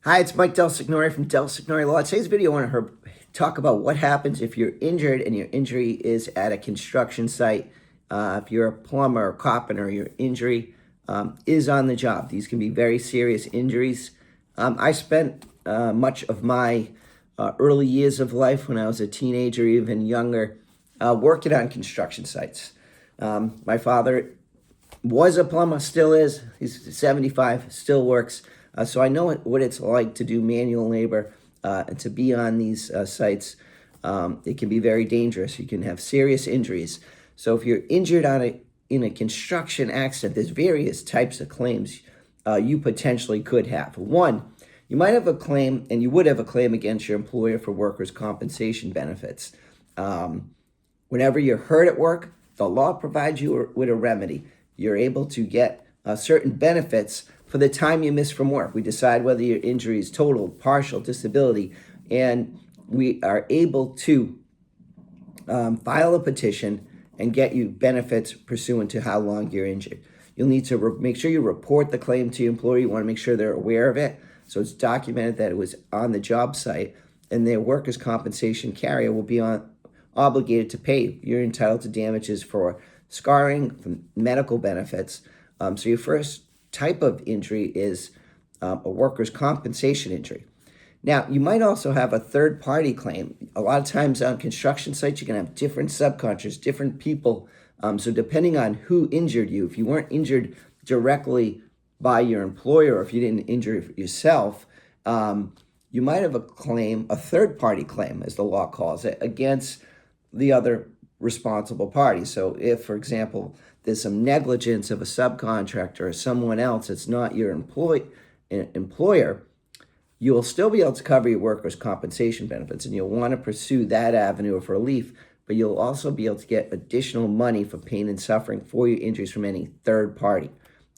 Hi, it's Mike DelSignore from DelSignore Law. Today's video, I want to talk about what happens if you're injured and your injury is at a construction site. If you're a plumber or carpenter, your injury is on the job. These can be very serious injuries. I spent much of my early years of life when I was a teenager, even younger, working on construction sites. My father was a plumber, still is. He's 75, still works. So I know what it's like to do manual labor and to be on these sites. It can be very dangerous. You can have serious injuries. So if you're injured in a construction accident, there's various types of claims you potentially could have. One, you might have a claim, and you would have a claim against your employer for workers' compensation benefits. Whenever you're hurt at work, the law provides you with a remedy. You're able to get certain benefits for the time you miss from work. We decide whether your injury is total, partial, disability, and we are able to file a petition and get you benefits pursuant to how long you're injured. You'll need to make sure you report the claim to your employer. You want to make sure they're aware of it, so it's documented that it was on the job site, and their workers' compensation carrier will be obligated to pay. You're entitled to damages for scarring, from medical benefits. So your first type of injury is a workers' compensation injury. Now, you might also have a third-party claim. A lot of times on construction sites, you're going to have different subcontractors, different people. So depending on who injured you, if you weren't injured directly by your employer, or if you didn't injure yourself, you might have a claim, a third-party claim, as the law calls it, against the other responsible party. So if, for example, there's some negligence of a subcontractor or someone else that's not your employer, you will still be able to cover your workers' compensation benefits, and you'll want to pursue that avenue of relief, but you'll also be able to get additional money for pain and suffering for your injuries from any third party.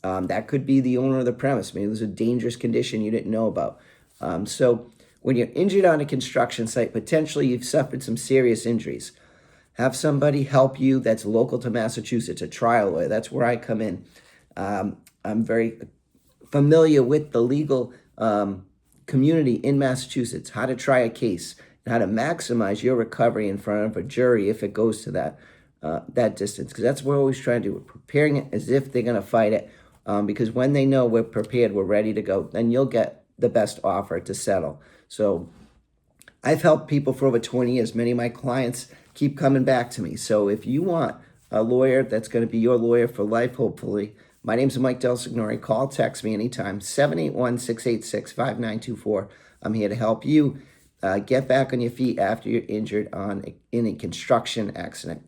That could be the owner of the premise. Maybe there's a dangerous condition you didn't know about. So when you're injured on a construction site, potentially you've suffered some serious injuries. Have somebody help you that's local to Massachusetts, a trial lawyer. That's where I come in. I'm very familiar with the legal community in Massachusetts, how to try a case, and how to maximize your recovery in front of a jury if it goes to that distance. Because that's what we're always trying to do. We're preparing it as if they're going to fight it. Because when they know we're prepared, we're ready to go, then you'll get the best offer to settle. So I've helped people for over 20 years. Many of my clients keep coming back to me. So if you want a lawyer that's going to be your lawyer for life, hopefully, my name's Mike DelSignore. Call, text me anytime, 781-686-5924. I'm here to help you get back on your feet after you're injured in a construction accident.